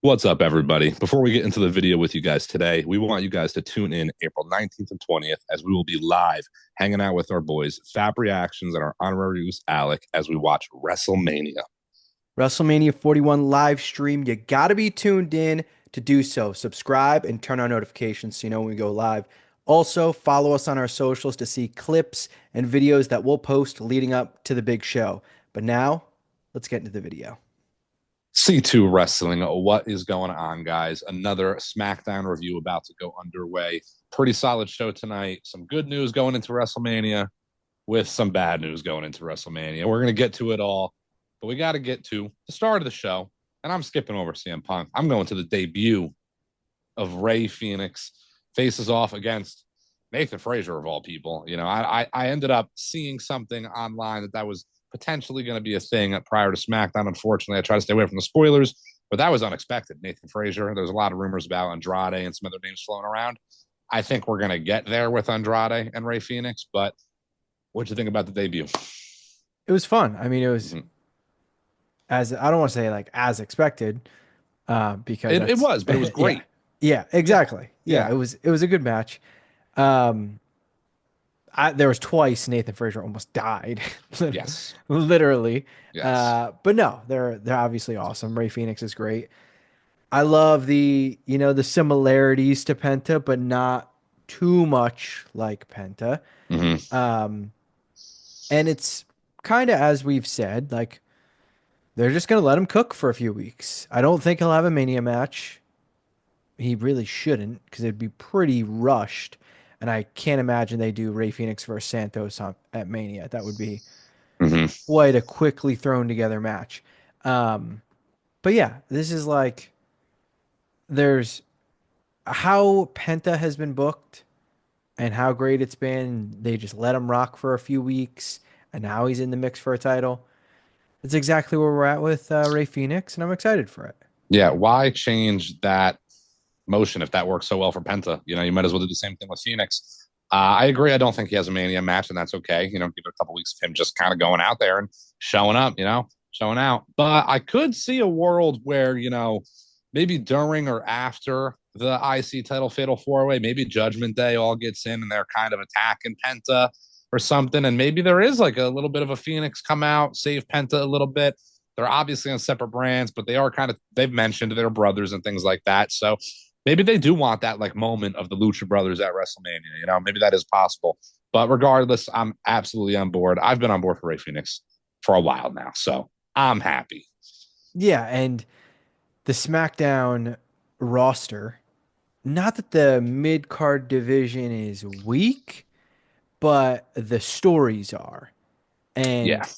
What's up, everybody? Before we get into the video with you guys today, we want you guys to tune in April 19th and 20th as we will be live hanging out with our boys, FAP Reactions, and our honorary use Alec as we watch WrestleMania. WrestleMania 41 live stream. You got to be tuned in to do so. Subscribe and turn on notifications so you know when we go live. Also, follow us on our socials to see clips and videos that we'll post leading up to the big show. But now, let's get into the video. C2 Wrestling, what is going on, guys? Another SmackDown review about to go underway. Pretty solid show tonight. Some good news going into WrestleMania with some bad news going into WrestleMania. We're going to get to it all, but we got to get to the start of the show. And I'm skipping over CM Punk. I'm going to the debut of Rey Fenix faces off against Nathan Frazier, of all people. You know, I ended up seeing something online that was potentially going to be a thing prior to SmackDown. Unfortunately, I try to stay away from the spoilers, but that was unexpected. Nathan Frazier. There's a lot of rumors about Andrade and some other names floating around. I think we're going to get there with Andrade and Rey Fenix, but what'd you think about the debut? It was fun. I mean, it was as I don't want to say like as expected, because It that's was, but it was yeah, great. yeah, Yeah. exactly. Yeah, Yeah. it was a good match. Um, there was twice Nathan Frazier almost died, Yes. literally. Yes. But no, they're obviously awesome. Ray Phoenix is great. I love the similarities to Penta, but not too much like Penta. Mm-hmm. Um, and it's kind of as we've said, like they're just gonna let him cook for a few weeks. I don't think he'll have a Mania match. He really shouldn't because it'd be pretty rushed. And I can't imagine they do Ray Phoenix versus Santos at Mania. That would be Mm-hmm. quite a quickly thrown together match. Um, but yeah, this is like there's how Penta has been booked and how great it's been. They just let him rock for a few weeks, and now he's in the mix for a title. That's exactly where we're at with Ray Phoenix, and I'm excited for it. Yeah. Why change that motion if that works so well for Penta? You know, you might as well do the same thing with Phoenix. I agree. I don't think he has a Mania match, and that's okay. You know, give it a couple weeks of him just kind of going out there and showing up, showing out. But I could see a world where, maybe during or after the IC title fatal four way, maybe Judgment Day all gets in and they're kind of attacking Penta or something. And maybe there is like a little bit of a Phoenix come out, save Penta a little bit. They're obviously on separate brands, but they've mentioned their brothers and things like that. So maybe they do want that like moment of the Lucha Brothers at WrestleMania. Maybe that is possible. But regardless, I'm absolutely on board. I've been on board for Ray Phoenix for a while now, so I'm happy. Yeah, and the SmackDown roster, not that the mid card division is weak, but the stories are. Yeah, And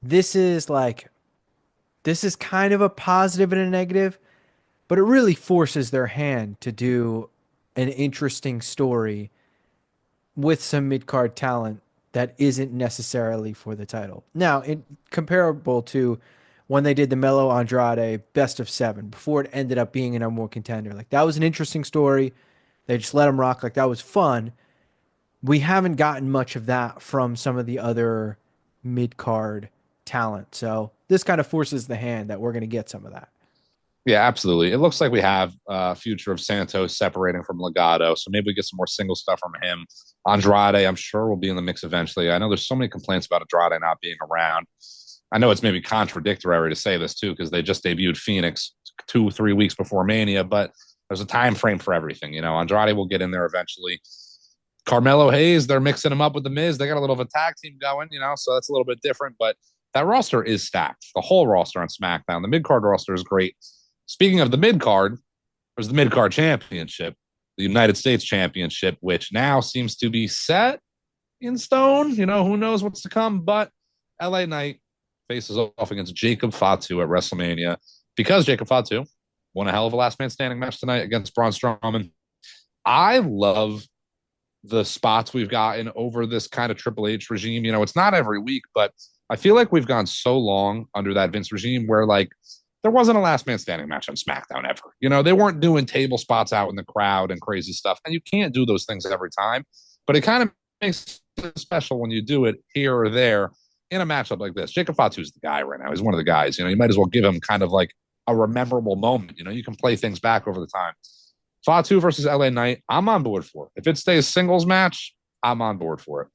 this is like, this is kind of a positive and a negative, but it really forces their hand to do an interesting story with some mid card talent that isn't necessarily for the title. Now, comparable to when they did the Melo Andrade best of seven before it ended up being a number one contender. Like that was an interesting story. They just let him rock. Like that was fun. We haven't gotten much of that from some of the other mid card talent. So this kind of forces the hand that we're going to get some of that. yeah, absolutely. It looks like we have a future of Santos separating from Legado, so maybe we get some more single stuff from him. Andrade, I'm sure, will be in the mix eventually. I know there's so many complaints about Andrade not being around. I know it's maybe contradictory to say this too because they just debuted Phoenix 2-3 weeks before Mania, but there's a time frame for everything. Andrade will get in there eventually. Carmelo Hayes, they're mixing him up with the Miz. They got a little of a tag team going, so that's a little bit different. But that roster is stacked. The whole roster on SmackDown, the mid card roster is great. Speaking of the mid card, there's the mid card championship, the United States Championship, which now seems to be set in stone. Who knows what's to come, but LA Knight faces off against Jacob Fatu at WrestleMania because Jacob Fatu won a hell of a last man standing match tonight against Braun Strowman. I love the spots we've gotten over this kind of Triple H regime. It's not every week, but I feel like we've gone so long under that Vince regime where like there wasn't a last man standing match on SmackDown ever. They weren't doing table spots out in the crowd and crazy stuff. And you can't do those things every time, but it kind of makes it special when you do it here or there in a matchup like this. Jacob Fatu's the guy right now. He's one of the guys. You might as well give him kind of like a memorable moment. You know, you can play things back over the time. Fatu versus LA Knight, I'm on board for it. If it stays singles match, I'm on board for it.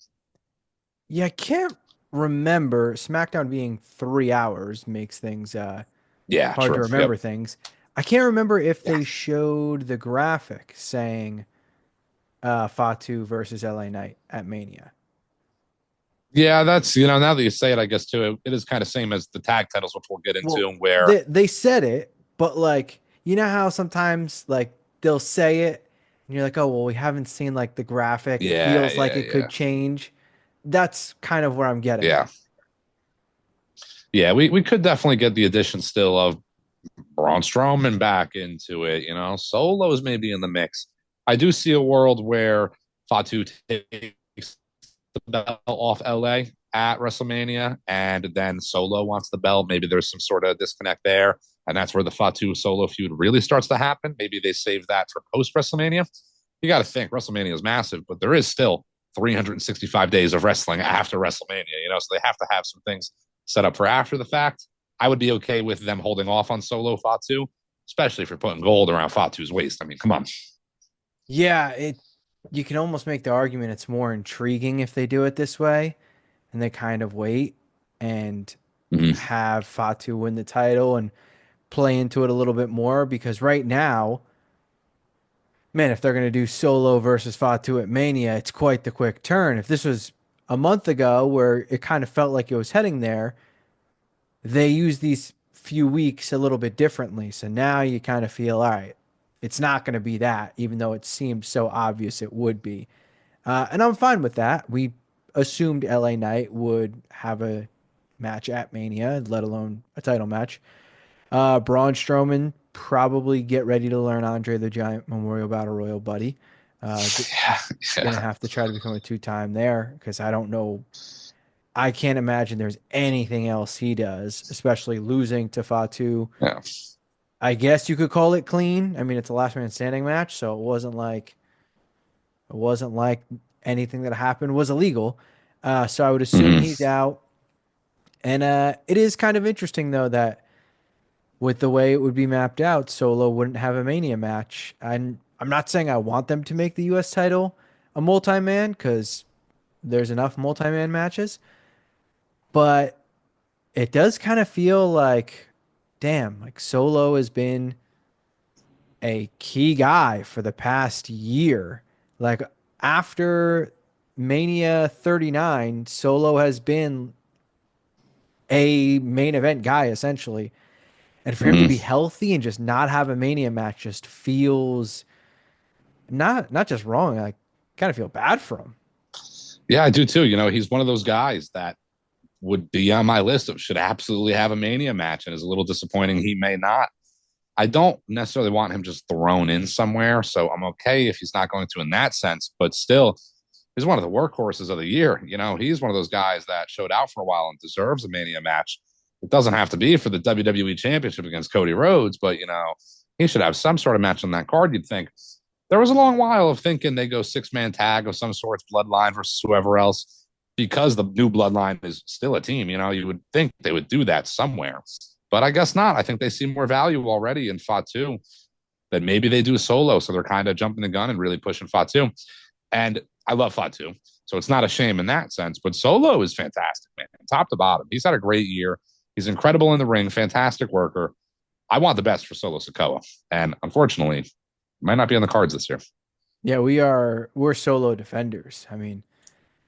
Yeah, I can't remember. SmackDown being 3 hours makes things Yeah, hard to true. Yep. remember things. I can't remember if Yeah. they showed the graphic saying Fatu versus LA Knight at Mania. Yeah, that's, now that you say it, I guess too, it is kind of same as the tag titles, which we'll get Well, into, where, they said it, but like you know how sometimes like they'll say it and you're like, "Oh, well, we haven't seen like the graphic. It yeah, feels like yeah, it could yeah, change." That's kind of where I'm getting yeah. at. Yeah, we could definitely get the addition still of Braun Strowman back into it. Solos maybe in the mix. I do see a world where Fatu takes the belt off LA at WrestleMania, and then Solo wants the belt. Maybe there's some sort of disconnect there, and that's where the Fatu Solo feud really starts to happen. Maybe they save that for post WrestleMania. You got to think WrestleMania is massive, but there is still 365 days of wrestling after WrestleMania. So they have to have some things set up for after the fact. I would be okay with them holding off on Solo Fatu, especially if you're putting gold around Fatu's waist. I mean, come on. Yeah, it you can almost make the argument it's more intriguing if they do it this way and they kind of wait and Mm-hmm. have Fatu win the title and play into it a little bit more because right now, man, if they're going to do Solo versus Fatu at Mania, it's quite the quick turn. If this was a month ago where it kind of felt like it was heading there, they use these few weeks a little bit differently. So now you kind of feel, all right, it's not going to be that, even though it seemed so obvious it would be. And I'm fine with that. We assumed LA Knight would have a match at Mania, let alone a title match. Braun Strowman probably get ready to learn Andre the Giant Memorial Battle Royal, buddy. Yeah, He's gonna yeah, have to try to become a two-time there because I don't know. I can't imagine there's anything else he does, especially losing to Fatu. yeah. I guess you could call it clean. I mean, it's a last man standing match, so it wasn't like anything that happened was illegal. So I would assume Mm-hmm. he's out. And it is kind of interesting though that with the way it would be mapped out, Solo wouldn't have a Mania match. I'm not saying I want them to make the U.S. title a multi-man because there's enough multi-man matches, but it does kind of feel like, damn, like Solo has been a key guy for the past year. Like after Mania 39, Solo has been a main event guy essentially. And for him to be Mm-hmm. healthy and just not have a Mania match just feels not just wrong. I kind of feel bad for him. Yeah, I do too. He's one of those guys that would be on my list of should absolutely have a Mania match, and is a little disappointing he may not. I don't necessarily want him just thrown in somewhere, so I'm okay if he's not going to in that sense. But still, he's one of the workhorses of the year. He's one of those guys that showed out for a while and deserves a Mania match. It doesn't have to be for the WWE Championship against Cody Rhodes, but he should have some sort of match on that card. You'd think there was a long while of thinking they go 6-man tag of some sorts, Bloodline versus whoever else, because the new Bloodline is still a team. You would think they would do that somewhere, but I guess not. I think they see more value already in Fatu that maybe they do a solo, so they're kind of jumping the gun and really pushing Fatu. And I love Fatu, so it's not a shame in that sense. But Solo is fantastic, man, top to bottom. He's had a great year. He's incredible in the ring, fantastic worker. I want the best for Solo Sikoa, and unfortunately, might not be on the cards this year. Yeah, we're Solo defenders. I mean,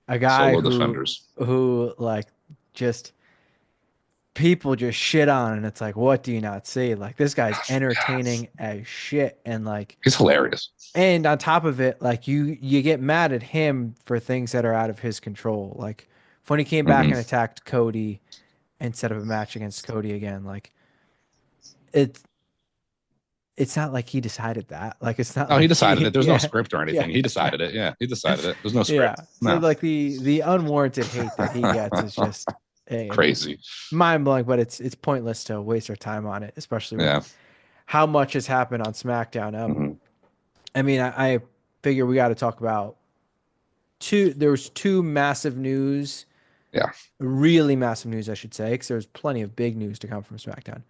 a guy Solo who defenders. like just people just shit on and it's like, what do you not see? Like this guy's entertaining as shit and like He's hilarious. and on top of it, like you get mad at him for things that are out of his control. Like when he came back and Mm-hmm. attacked Cody instead of a match against Cody again, like it's it's not like he decided that. Like it's not No, he like decided he it. There's no yeah. script or Yeah. anything. He decided it. Yeah, he decided it. There's no Yeah. script. So No. like the unwarranted hate that he gets is just Crazy. mind blowing, but it's pointless to waste our time on it, especially with Yeah. how much has happened on SmackDown. Mm-hmm. I mean, I figure we got to talk about two. There was two massive news, Yeah. really massive news, I should say, because there was plenty of big news to come from SmackDown.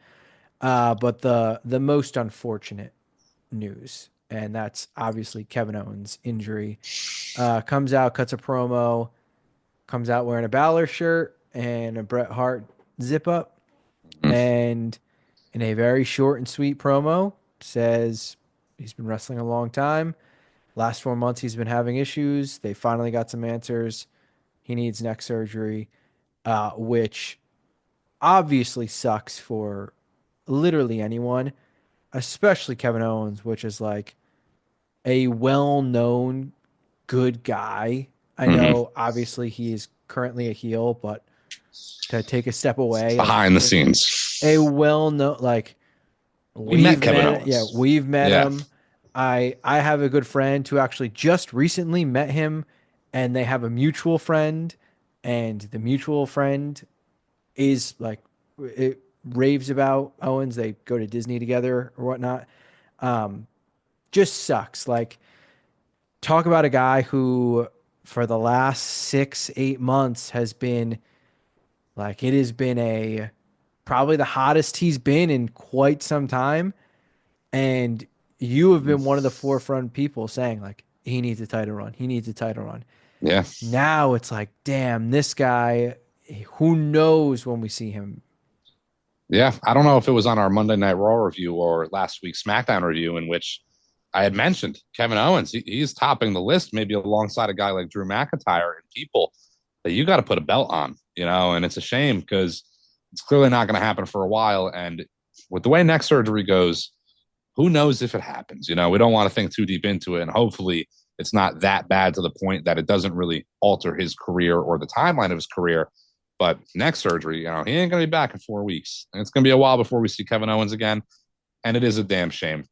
But the most unfortunate news, and that's obviously Kevin Owens' injury. Comes out, cuts a promo, comes out wearing a Balor shirt and a Bret Hart zip up, Mhm. and in a very short and sweet promo says he's been wrestling a long time. Last 4 months he's been having issues. They finally got some answers. He needs neck surgery, which obviously sucks for literally anyone, especially Kevin Owens, which is like a well-known good guy. I Mhm. know obviously he is currently a heel, but to take a step away, like Behind the scenes. a well-known, like We met we've Kevin met, yeah, Owens. we've met Yeah. him. I have a good friend who actually just recently met him, and they have a mutual friend, and the mutual friend is like it raves about Owens. They go to Disney together or whatnot. Um, just sucks. Like talk about a guy who for the last 6, 8 months has been like it has been a probably the hottest he's been in quite some time. And you have been one of the forefront people saying like he needs a title run. He needs a title run. Yeah. Now it's like, damn, this guy, who knows when we see him. Yeah. I don't know if it was on our Monday Night Raw review or last week's SmackDown review in which I had mentioned Kevin Owens. He's topping the list, maybe alongside a guy like Drew McIntyre and people that you got to put a belt on, and it's a shame because it's clearly not going to happen for a while. And with the way neck surgery goes, who knows if it happens? We don't want to think too deep into it. And hopefully it's not that bad to the point that it doesn't really alter his career or the timeline of his career. But neck surgery, he ain't going to be back in 4 weeks. And it's going to be a while before we see Kevin Owens again. And it is a damn shame.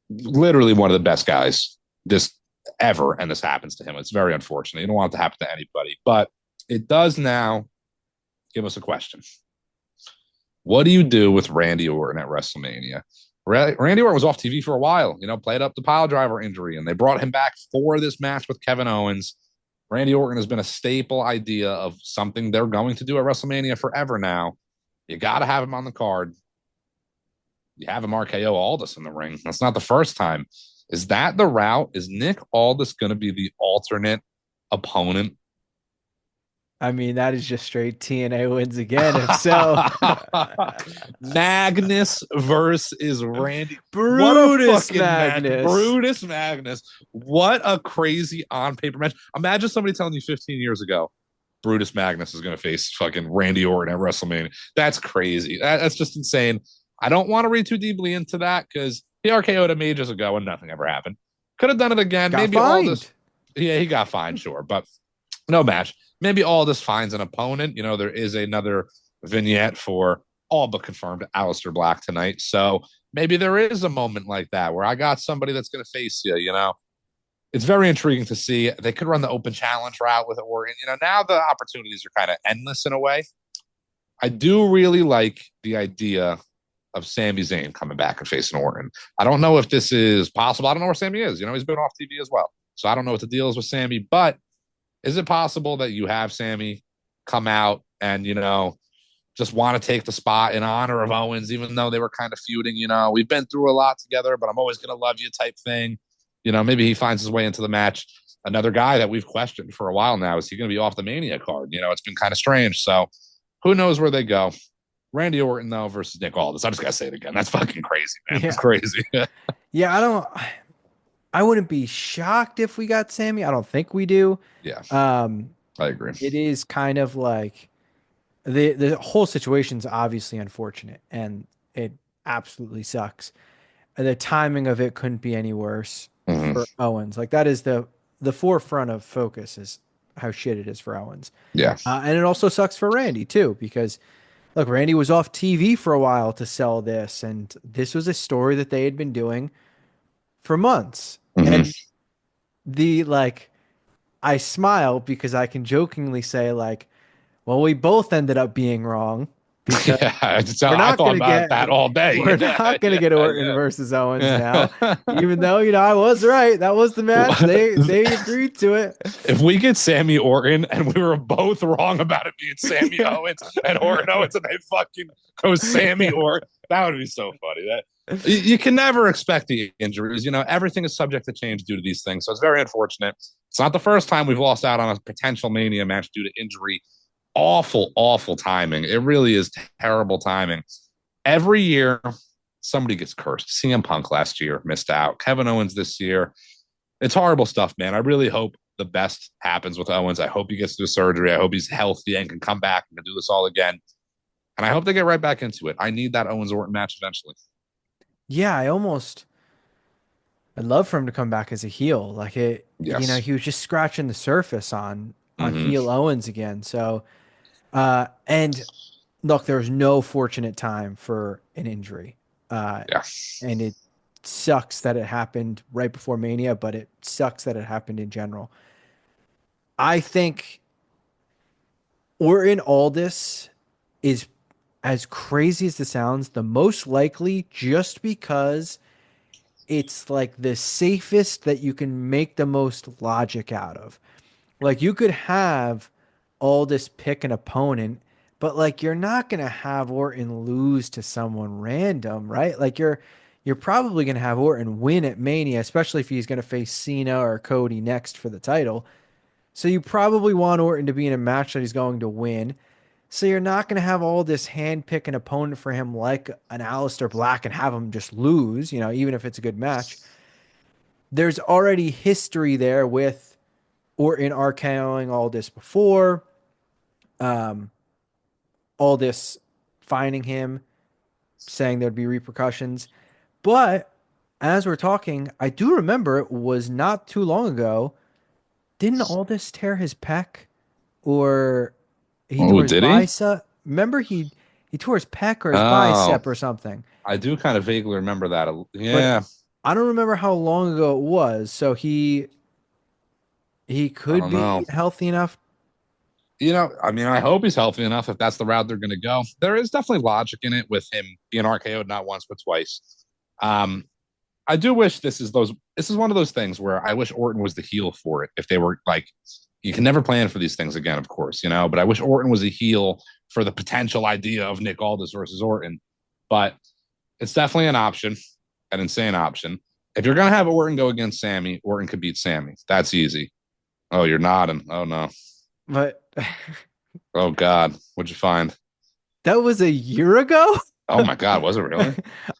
Literally one of the best guys this ever. And this happens to him. It's very unfortunate. You don't want it to happen to anybody. But it does now give us a question. What do you do with Randy Orton at WrestleMania? Randy Orton was off TV for a while, played up the pile driver injury, and they brought him back for this match with Kevin Owens. Randy Orton has been a staple idea of something they're going to do at WrestleMania forever now. You got to have him on the card. You have him RKO Aldis in the ring. That's not the first time. Is that the route? Is Nick Aldis going to be the alternate opponent? I mean, that is just straight TNA wins again. If so, Magnus versus Randy. What a Brutus fucking match. Magnus. Brutus Magnus. What a crazy on paper match. Imagine somebody telling you 15 years ago Brutus Magnus is going to face fucking Randy Orton at WrestleMania. That's crazy. That's just insane. I don't want to read too deeply into that because he RKO'd him ages ago and nothing ever happened. Could have done it again. Got Maybe all this. fined. Yeah, he got fined, sure. But no match. Maybe all this finds an opponent. There is another vignette for all but confirmed Aleister Black tonight. So maybe there is a moment like that where I got somebody that's going to face you. It's very intriguing to see. They could run the open challenge route with Orton. Now the opportunities are kind of endless in a way. I do really like the idea of Sami Zayn coming back and facing Orton. I don't know if this is possible. I don't know where Sami is. He's been off TV as well. So I don't know what the deal is with Sami, but is it possible that you have Sami come out and, just want to take the spot in honor of Owens, even though they were kind of feuding, we've been through a lot together, but I'm always going to love you type thing. Maybe he finds his way into the match. Another guy that we've questioned for a while now, is he going to be off the Mania card? It's been kind of strange. So who knows where they go? Randy Orton, though, versus Nick Aldis. I just got to say it again. That's fucking crazy, man. That's Yeah. crazy. Yeah, I wouldn't be shocked if we got Sammy. I don't think we do. Yeah, Um, I agree. it is kind of like the whole situation's obviously unfortunate and it absolutely sucks. And the timing of it couldn't be any worse Mm-hmm. for Owens. Like that is the forefront of focus is how shit it is for Owens. Yeah. And it also sucks for Randy too, because look, Randy was off TV for a while to sell this, and this was a story that they had been doing for months. Mm-hmm. And the like I smile because I can jokingly say like, well, we both ended up being wrong because Yeah, we're I not thought gonna about get that all day. we're Yeah, not gonna get Orton versus Owens now. yeah, Even though, I was right. That was the match. They agreed to it. if we get Sammy Orton and we were both wrong about it being Sammy Owens and Orton Owens and they fucking go Sammy Yeah. Orton, that would be so funny. That you can never expect the injuries. Everything is subject to change due to these things. So it's very unfortunate. It's not the first time we've lost out on a potential Mania match due to injury. Awful, awful timing. It really is terrible timing. Every year, somebody gets cursed. CM Punk last year missed out. Kevin Owens this year. It's horrible stuff, man. I really hope the best happens with Owens. I hope he gets through surgery. I hope he's healthy and can come back and do this all again. And I hope they get right back into it. I need that Owens Orton match eventually. Yeah, I'd love for him to come back as a heel. Like Yes. he was just scratching the surface on Mm-hmm. heel Owens again. So and look, there's no fortunate time for an injury. Uh, Yeah. and it sucks that it happened right before Mania, but it sucks that it happened in general. I think Orton Aldis is, as crazy as this sounds, the most likely just because it's like the safest that you can make the most logic out of. Like you could have Aldis pick an opponent, but like you're not gonna have Orton lose to someone random, right? Like you're probably gonna have Orton win at Mania, especially if he's gonna face Cena or Cody next for the title. So you probably want Orton to be in a match that he's going to win. So you're not going to have all this hand pick an opponent for him like an Aleister Black and have him just lose, even if it's a good match. There's already history there with Orton RKOing all this before, um, all this finding him, saying there'd be repercussions. But as we're talking, I do remember it was not too long ago. Didn't Aldis tear his pec or he Oh, tore his did he? bicep? Remember he tore his pec or his Oh, bicep or something. I do kind of vaguely remember that. But Yeah. I don't remember how long ago it was. So he I could don't know. be healthy enough. I mean, I hope he's healthy enough if that's the route they're going to go. There is definitely logic in it with him being RKO'd not once but twice. Um, I do wish this is one of those things where I wish Orton was the heel for it. If they were like, you can never plan for these things again, of course, but I wish Orton was a heel for the potential idea of Nick Aldis versus Orton. But it's definitely an option, an insane option. If you're gonna have Orton go against Sammy, Orton could beat Sammy. That's easy. Oh, you're nodding. Oh no. But Oh God. What'd you find? that was a year ago. Oh my God. Was it really?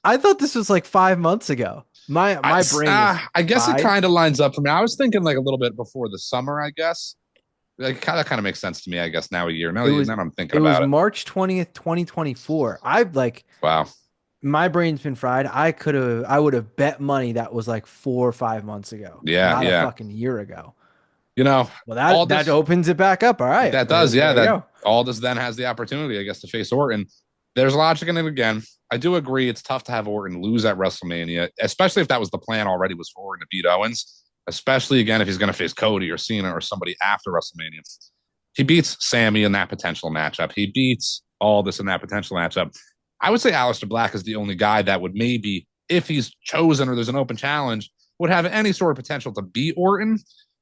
I thought this was like 5 months ago. My brain is I guess it fried. kind of lines up for me. I was thinking like a little bit before the summer. I guess like that kind of makes sense to me. I guess now a year. It was Now I'm thinking it was about it. March 20th, 2024. I've like Wow. my brain's been fried. I would have bet money that was like 4 or 5 months ago, Yeah. not a Yeah. fucking year ago. You know, Well, all that this opens it back up. All right, that does. Yeah. there you That go. all this then has the opportunity, I guess, to face Orton. There's logic in it again. I do agree it's tough to have Orton lose at WrestleMania, especially if that was the plan already was for Orton to beat Owens, especially again if he's going to face Cody or Cena or somebody after WrestleMania. He beats Sammy in that potential matchup. He beats all this in that potential matchup. I would say Aleister Black is the only guy that would maybe, if he's chosen or there's an open challenge, would have any sort of potential to beat Orton.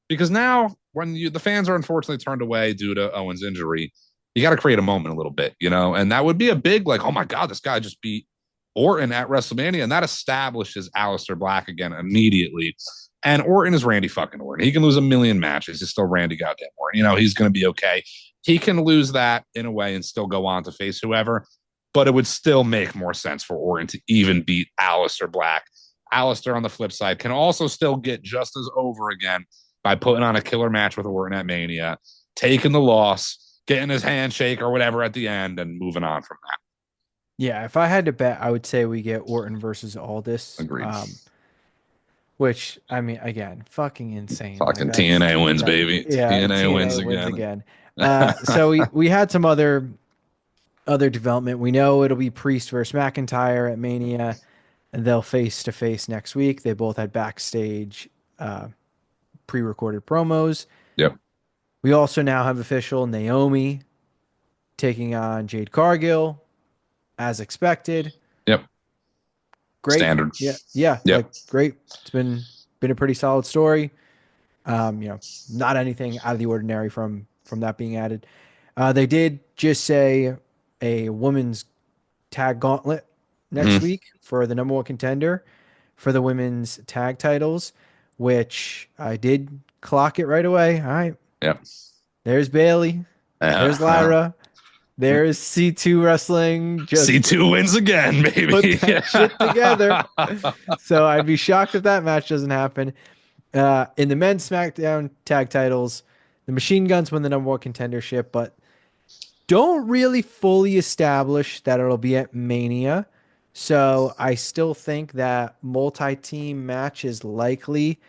Because now, when the fans are unfortunately turned away due to Owens' injury, you got to create a moment a little bit, and that would be a big like, oh my God, this guy just beat Orton at WrestleMania, and that establishes Aleister Black again immediately. And Orton is Randy fucking Orton. He can lose a million matches. He's still Randy goddamn Orton. He's going to be okay. He can lose that in a way and still go on to face whoever, but it would still make more sense for Orton to even beat Aleister Black. Aleister, on the flip side, can also still get just as over again by putting on a killer match with Orton at Mania, taking the loss, getting his handshake or whatever at the end, and moving on from that. Yeah, if I had to bet, I would say we get Orton versus Aldis. Agreed. Which I mean, again, fucking insane. Like Fucking TNA wins, that, baby. yeah, TNA wins TNA wins again. again. So we had some other development. We know it'll be Priest versus McIntyre at Mania, and they'll face to face next week. They both had backstage pre-recorded promos. Yep. We also now have official Naomi taking on Jade Cargill. as expected. Yep. Great. Standard. Yeah. Yeah. Yep. Like great. It's been a pretty solid story. Not anything out of the ordinary from that being added. They did just say a women's tag gauntlet next Mm-hmm. week for the number one contender for the women's tag titles, which I did clock it right away. All right. Yep. There's Bailey. There's Uh, Lyra. There's C2 Wrestling. Just C2 wins again, put baby. that shit together. So I'd be shocked if that match doesn't happen. In the men's SmackDown tag titles, the Machine Guns win the number one contendership, but don't really fully establish that it'll be at Mania. So I still think that multi-team match is likely,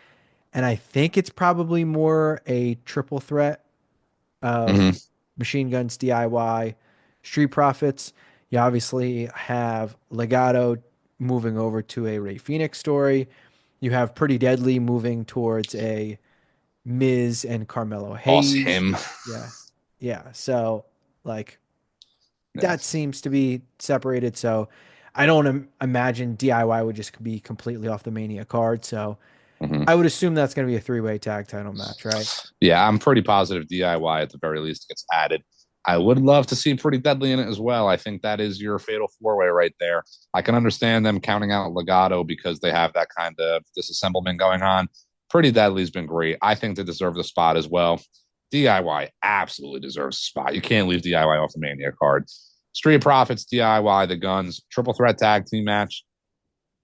and I think it's probably more a triple threat of Mhm. Machine Guns DIY, Street Profits. You obviously have Legado moving over to a Ray Phoenix story. You have Pretty Deadly moving towards a Miz and Carmelo Boss Hayes. him. Yeah. Yeah. So, like, Yeah. that seems to be separated. So, I don't imagine DIY would just be completely off the Mania card. So, Mhm. I would assume that's going to be a three-way tag title match, right? Yeah, I'm pretty positive DIY at the very least gets added. I would love to see Pretty Deadly in it as well. I think that is your fatal four-way right there. I can understand them counting out Legato because they have that kind of disassemblement going on. Pretty Deadly's been great. I think they deserve the spot as well. DIY absolutely deserves a spot. You can't leave DIY off the Mania card. Street Profits, DIY, the Guns, triple threat tag team match.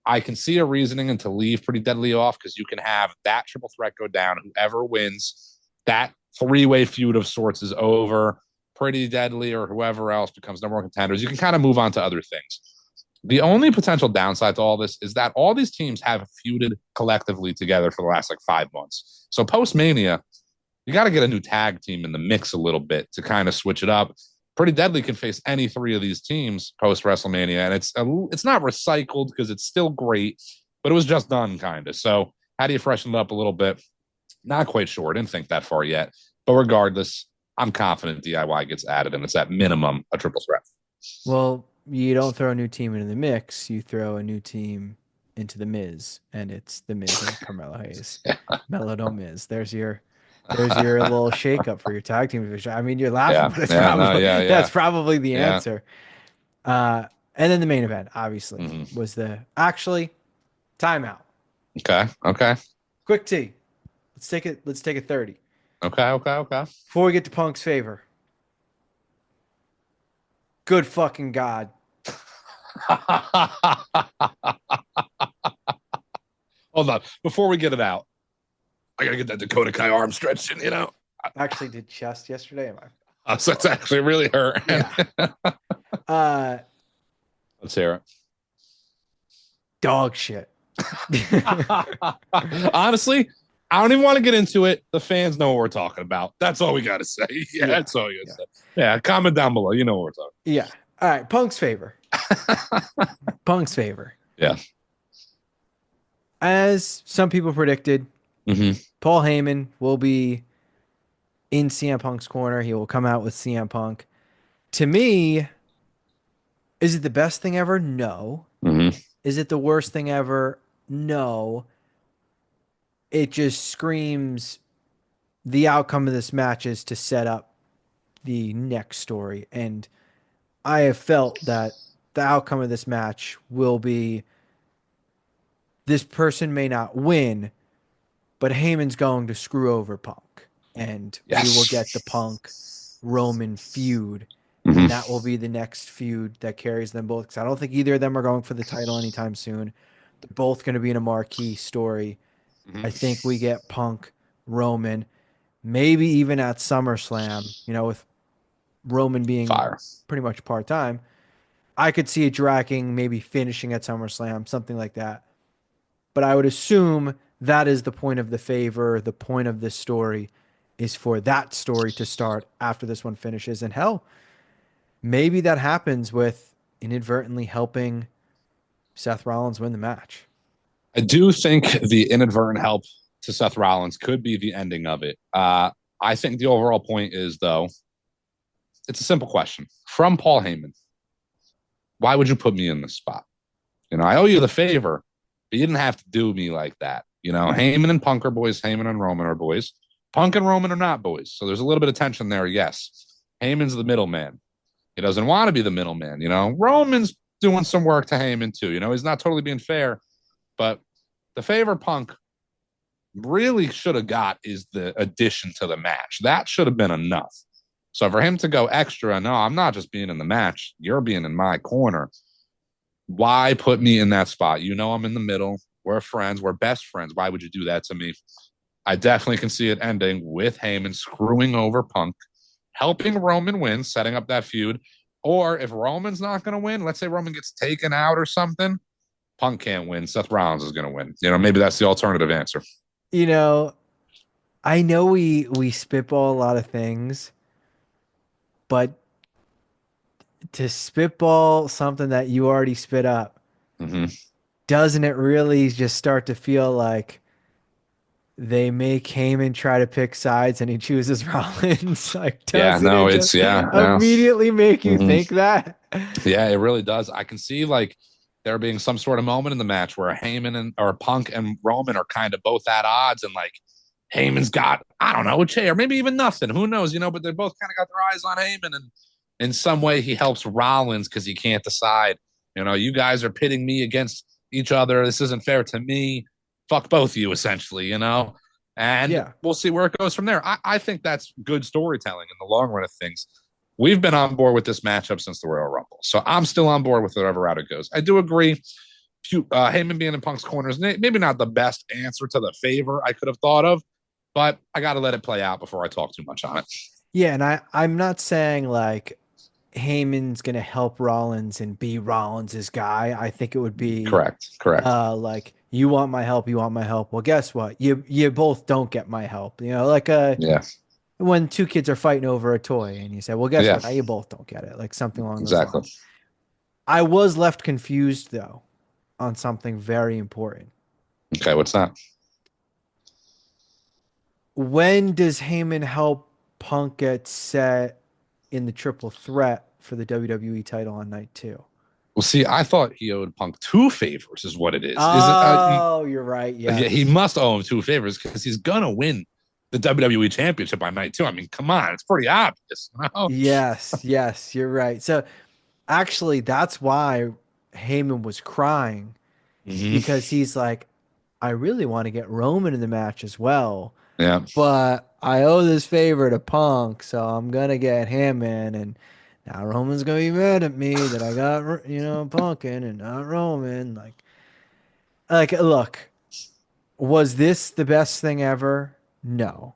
I can see a reasoning and to leave Pretty Deadly off because you can have that triple threat go down. Whoever wins, that three-way feud of sorts is over. Pretty Deadly or whoever else becomes number one contenders. You can kind of move on to other things. The only potential downside to all this is that all these teams have feuded collectively together for the last like 5 months. So post Mania, you got to get a new tag team in the mix a little bit to kind of switch it up. Pretty Deadly can face any three of these teams post WrestleMania, and it's not recycled because it's still great, but it was just done kind of. So how do you freshen it up a little bit? Not quite sure. I didn't think that far yet, but regardless, I'm confident DIY gets added, and it's at minimum a triple threat. Well, you don't throw a new team into the mix. You throw a new team into the Miz, and it's the Miz and Carmelo Hayes. Mellow don't Miz. There's your little shakeup for your tag team division. I mean, you're laughing, Yeah, but it's yeah, no, probably yeah, that's yeah, probably the yeah. answer. And then the main event, obviously, Mm-hmm. was the actually timeout. Okay, okay, Quick T. Let's take a 30. okay, okay, okay. Before we get to Punk's favor. Good fucking God. Hold on, before we get it out, I gotta get that Dakota Kai arm stretched in, I actually did chest yesterday. So it's actually really hurt. Yeah. Uh Let's hear dog shit. it. Honestly, I don't even want to get into it. The fans know what we're talking about. That's all we got to say. Yeah, that's all you got to say. Yeah, comment down below. You know what we're talking Yeah. All right. Punk's favor. Punk's favor. Yeah. As some people predicted, Mm-hmm. Paul Heyman will be in CM Punk's corner. He will come out with CM Punk. To me, is it the best thing ever? No. Mm-hmm. Is it the worst thing ever? No. It just screams the outcome of this match is to set up the next story. And I have felt that the outcome of this match will be this person may not win, but Heyman's going to screw over Punk. And we will get the Punk Roman feud. Mm-hmm. And that will be the next feud that carries them both. Because I don't think either of them are going for the title anytime soon. They're both going to be in a marquee story. Mm-hmm. I think we get Punk, Roman, maybe even at SummerSlam, with Roman being Fire. pretty much part time. I could see it dragging, maybe finishing at SummerSlam, something like that. But I would assume that is the point of the favor. The point of this story is for that story to start after this one finishes. And hell, maybe that happens with inadvertently helping Seth Rollins win the match. I do think the inadvertent help to Seth Rollins could be the ending of it. I think the overall point is, though, it's a simple question from Paul Heyman. why would you put me in this spot? I owe you the favor, but you didn't have to do me like that. Heyman and Punk are boys. Heyman and Roman are boys. Punk and Roman are not boys. So there's a little bit of tension there. Yes. Heyman's the middleman. He doesn't want to be the middleman. Roman's doing some work to Heyman too. He's not totally being fair, but the favor Punk really should have got is the addition to the match. That should have been enough. So for him to go extra, no, I'm not just being in the match. You're being in my corner. Why put me in that spot? I'm in the middle. We're friends. We're best friends. Why would you do that to me? I definitely can see it ending with Heyman screwing over Punk, helping Roman win, setting up that feud. Or if Roman's not going to win, let's say Roman gets taken out or something, Punk can't win. Seth Rollins is going to win. Maybe that's the alternative answer. You know, I know we spitball a lot of things, but to spitball something that you already spit up, doesn't it really just start to feel like they make Heyman try to pick sides and he chooses Rollins? Like, doesn't it just immediately make you think that? Yeah, it really does. I can see like there being some sort of moment in the match where Heyman or Punk and Roman are kind of both at odds, and like Heyman's got, I don't know, a chair, maybe even nothing. Who knows, but they both kind of got their eyes on Heyman, and in some way he helps Rollins because he can't decide. You guys are pitting me against each other. This isn't fair to me. Fuck both of you, essentially, And we'll see where it goes from there. I think that's good storytelling in the long run of things. We've been on board with this matchup since the Royal Rumble, so I'm still on board with whatever route it goes. I do agree. Heyman being in Punk's corner is maybe not the best answer to the favor I could have thought of, but I got to let it play out before I talk too much on it. Yeah, and I'm not saying like Heyman's gonna help Rollins and be Rollins's guy. I think it would be correct. Like, you want my help, you want my help. Well, guess what? You both don't get my help. Like when two kids are fighting over a toy and you say, well, guess what? Now you both don't get it. Like something along those lines. I was left confused though on something very important. Okay, what's that? When does Heyman help Punk get set in the triple threat for the WWE title on night 2? Well, see, I thought he owed Punk 2 favors, is what it is. Oh, you're right. Yeah, he must owe him 2 favors because he's gonna win the WWE Championship on night 2. I mean, come on, it's pretty obvious. Yes, you're right. So, actually, that's why Heyman was crying because he's like, I really want to get Roman in the match as well. Yeah, but I owe this favor to Punk, so I'm gonna get him in, and now Roman's gonna be mad at me that I got Punk in and not Roman. Like, look, was this the best thing ever? No,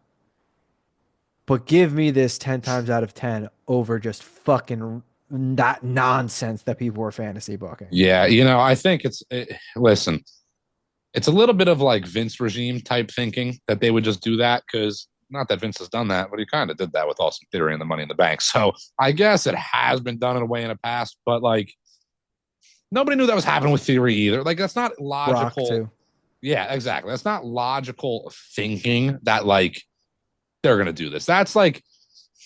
but give me this 10 times out of 10 over just fucking that nonsense that people were fantasy booking. Yeah, I think listen, it's a little bit of like Vince regime type thinking that they would just do that because not that Vince has done that, but he kind of did that with Austin Theory and the Money in the Bank. So I guess it has been done in a way in the past, but like nobody knew that was happening with Theory either. Like that's not logical. Yeah, exactly. That's not logical thinking that like they're going to do this. That's like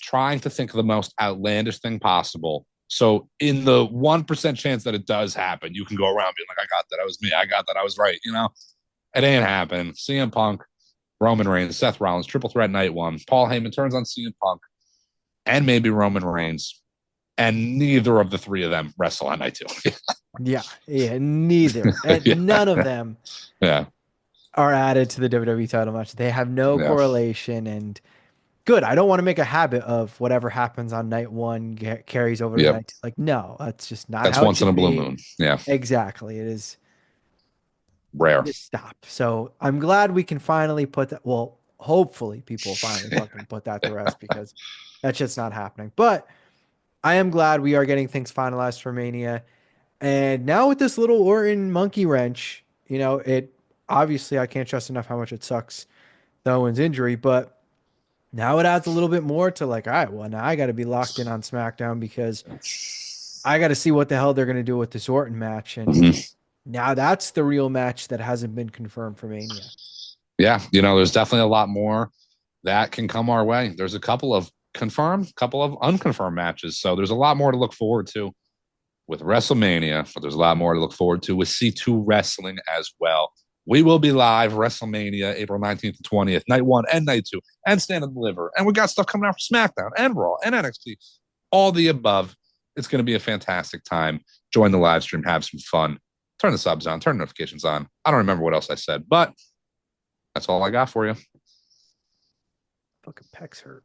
trying to think of the most outlandish thing possible. So in the 1% chance that it does happen, you can go around being like, I got that. That was me. I got that. I was right. It ain't happening. CM Punk, Roman Reigns, Seth Rollins, triple threat night 1. Paul Heyman turns on CM Punk and maybe Roman Reigns. And neither of the 3 of them wrestle on night 2. Yeah, neither. And none of them are added to the WWE title match. They have no correlation, and good. I don't want to make a habit of whatever happens on night 1 carries over to night 2. Like, no, that's just not that's how once in a blue moon. Yeah, exactly. It is rare. Just stop. So I'm glad we can finally put that. Well, hopefully people finally fucking put that to rest because that's just not happening. But I am glad we are getting things finalized for Mania. And now with this little Orton monkey wrench, it obviously I can't stress enough how much it sucks the Owens injury, but now it adds a little bit more to like, all right, well, now I got to be locked in on SmackDown because I got to see what the hell they're going to do with this Orton match. And now that's the real match that hasn't been confirmed for Mania. Yeah, there's definitely a lot more that can come our way. There's a couple of confirmed, couple of unconfirmed matches. So there's a lot more to look forward to with WrestleMania, but there's a lot more to look forward to with C2 Wrestling as well. We will be live WrestleMania April 19th to 20th, night one and night two, and Stand and Deliver. And we got stuff coming out for SmackDown and Raw and NXT, all the above. It's going to be a fantastic time. Join the live stream, have some fun. Turn the subs on, turn notifications on. I don't remember what else I said, but that's all I got for you. Fucking pecs hurt.